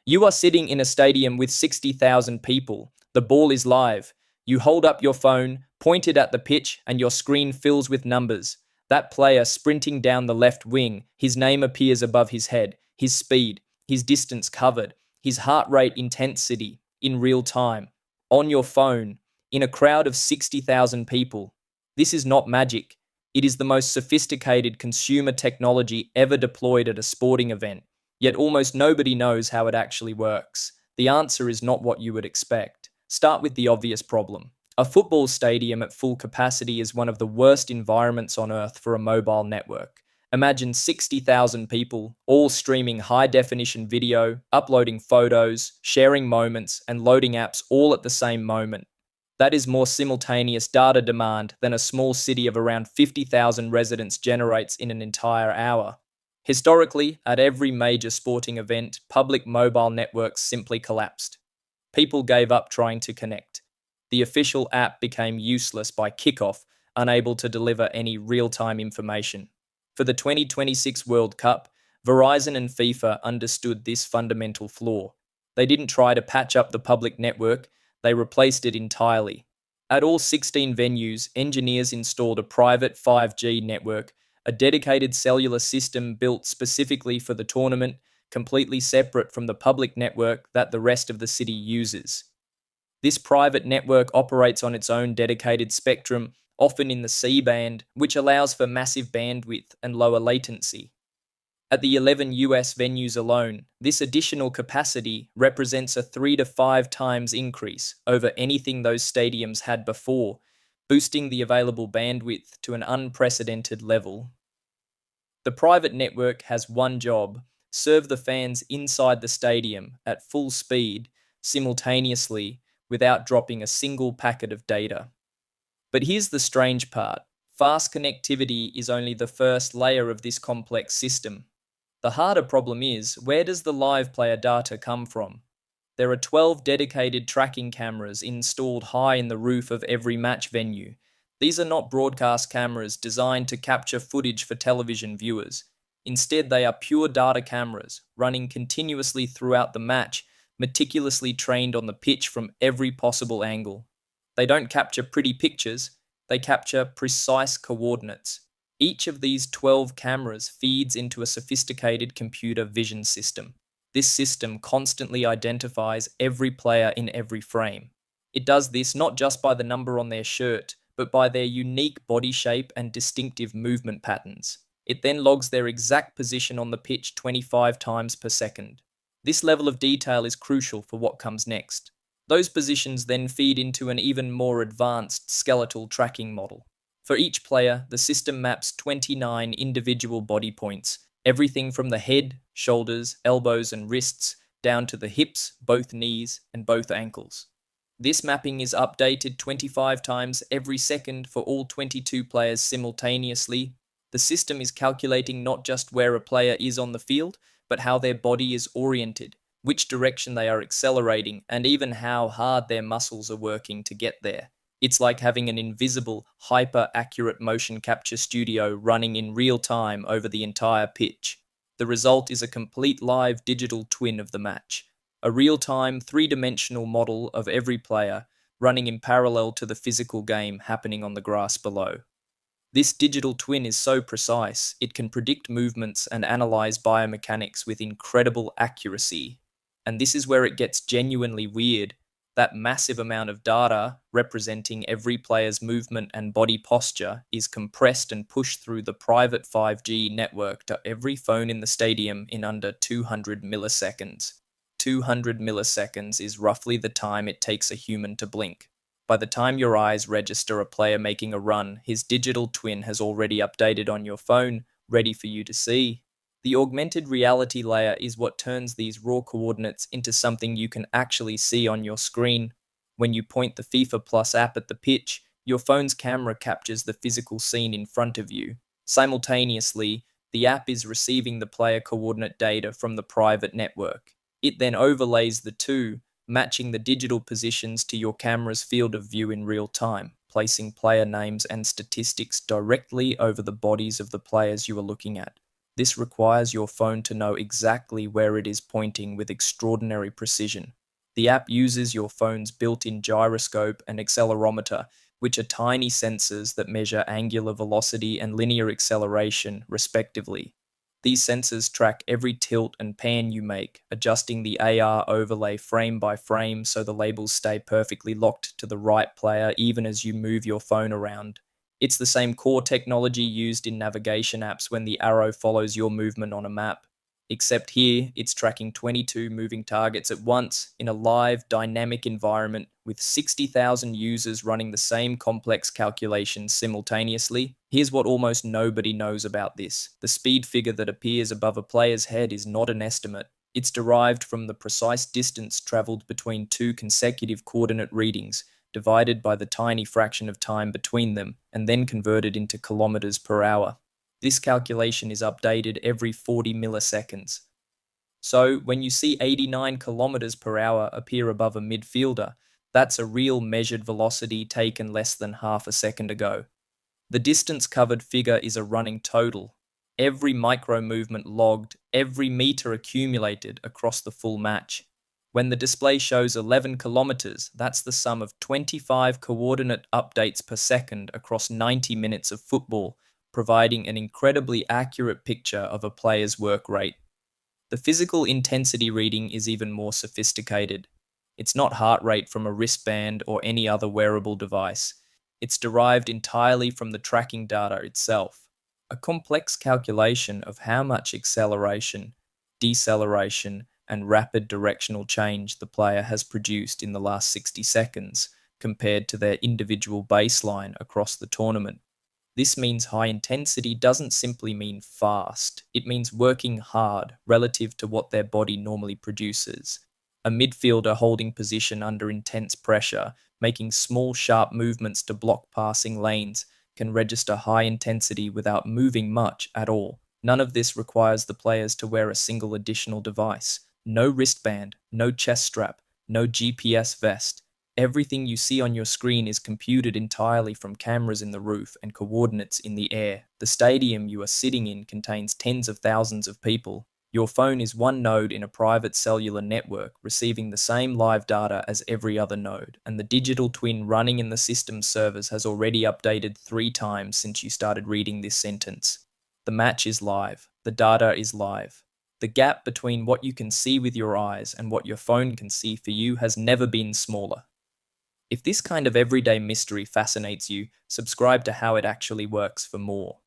You are sitting in a stadium with 60,000 people. The ball is live. You hold up your phone, point it at the pitch, and your screen fills with numbers. That player sprinting down the left wing, his name appears above his head, his speed, his distance covered, his heart rate intensity in real time, on your phone, in a crowd of 60,000 people. This is not magic. It is the most sophisticated consumer technology ever deployed at a sporting event. Yet almost nobody knows how it actually works. The answer is not what you would expect. Start with the obvious problem. A football stadium at full capacity is one of the worst environments on earth for a mobile network. Imagine 60,000 people, all streaming high-definition video, uploading photos, sharing moments, and loading apps all at the same moment. That is more simultaneous data demand than a small city of around 50,000 residents generates in an entire hour. Historically, at every major sporting event, public mobile networks simply collapsed. People gave up trying to connect. The official app became useless by kickoff, unable to deliver any real-time information. For the 2026 World Cup, Verizon and FIFA understood this fundamental flaw. They didn't try to patch up the public network, they replaced it entirely. At all 16 venues, engineers installed a private 5G network, a dedicated cellular system built specifically for the tournament, completely separate from the public network that the rest of the city uses. This private network operates on its own dedicated spectrum, often in the C-band, which allows for massive bandwidth and lower latency. At the 11 US venues alone, this additional capacity represents a 3 to 5 times increase over anything those stadiums had before, boosting the available bandwidth to an unprecedented level. The private network has one job: serve the fans inside the stadium at full speed, simultaneously, without dropping a single packet of data. But here's the strange part. Fast connectivity is only the first layer of this complex system. The harder problem is, where does the live player data come from? There are 12 dedicated tracking cameras installed high in the roof of every match venue. These are not broadcast cameras designed to capture footage for television viewers. Instead, they are pure data cameras, running continuously throughout the match, meticulously trained on the pitch from every possible angle. They don't capture pretty pictures, they capture precise coordinates. Each of these 12 cameras feeds into a sophisticated computer vision system. This system constantly identifies every player in every frame. It does this not just by the number on their shirt, but by their unique body shape and distinctive movement patterns. It then logs their exact position on the pitch 25 times per second. This level of detail is crucial for what comes next. Those positions then feed into an even more advanced skeletal tracking model. For each player, the system maps 29 individual body points, everything from the head, shoulders, elbows, and wrists, down to the hips, both knees, and both ankles. This mapping is updated 25 times every second for all 22 players simultaneously. The system is calculating not just where a player is on the field, but how their body is oriented, which direction they are accelerating, and even how hard their muscles are working to get there. It's like having an invisible, hyper-accurate motion capture studio running in real time over the entire pitch. The result is a complete live digital twin of the match, a real-time, three-dimensional model of every player running in parallel to the physical game happening on the grass below. This digital twin is so precise, it can predict movements and analyze biomechanics with incredible accuracy. And this is where it gets genuinely weird. That massive amount of data, representing every player's movement and body posture, is compressed and pushed through the private 5G network to every phone in the stadium in under 200 milliseconds. 200 milliseconds is roughly the time it takes a human to blink. By the time your eyes register a player making a run, his digital twin has already updated on your phone, ready for you to see. The augmented reality layer is what turns these raw coordinates into something you can actually see on your screen. When you point the FIFA Plus app at the pitch, your phone's camera captures the physical scene in front of you. Simultaneously, the app is receiving the player coordinate data from the private network. It then overlays the two, matching the digital positions to your camera's field of view in real time, placing player names and statistics directly over the bodies of the players you are looking at. This requires your phone to know exactly where it is pointing with extraordinary precision. The app uses your phone's built-in gyroscope and accelerometer, which are tiny sensors that measure angular velocity and linear acceleration, respectively. These sensors track every tilt and pan you make, adjusting the AR overlay frame by frame so the labels stay perfectly locked to the right player even as you move your phone around. It's the same core technology used in navigation apps when the arrow follows your movement on a map. Except here, it's tracking 22 moving targets at once in a live, dynamic environment with 60,000 users running the same complex calculations simultaneously. Here's what almost nobody knows about this. The speed figure that appears above a player's head is not an estimate. It's derived from the precise distance traveled between two consecutive coordinate readings, divided by the tiny fraction of time between them, and then converted into kilometers per hour. This calculation is updated every 40 milliseconds. So when you see 89 kilometers per hour appear above a midfielder, that's a real measured velocity taken less than half a second ago. The distance covered figure is a running total. Every micro movement logged, every meter accumulated across the full match. When the display shows 11 kilometers, that's the sum of 25 coordinate updates per second across 90 minutes of football, providing an incredibly accurate picture of a player's work rate. The physical intensity reading is even more sophisticated. It's not heart rate from a wristband or any other wearable device. It's derived entirely from the tracking data itself. A complex calculation of how much acceleration, deceleration, and rapid directional change the player has produced in the last 60 seconds compared to their individual baseline across the tournament. This means high intensity doesn't simply mean fast, it means working hard relative to what their body normally produces. A midfielder holding position under intense pressure, making small sharp movements to block passing lanes, can register high intensity without moving much at all. None of this requires the players to wear a single additional device. No wristband, no chest strap, no GPS vest. Everything you see on your screen is computed entirely from cameras in the roof and coordinates in the air. The stadium you are sitting in contains tens of thousands of people. Your phone is one node in a private cellular network, receiving the same live data as every other node, and the digital twin running in the system's servers has already updated 3 times since you started reading this sentence. The match is live. The data is live. The gap between what you can see with your eyes and what your phone can see for you has never been smaller. If this kind of everyday mystery fascinates you, subscribe to How It Actually Works for more.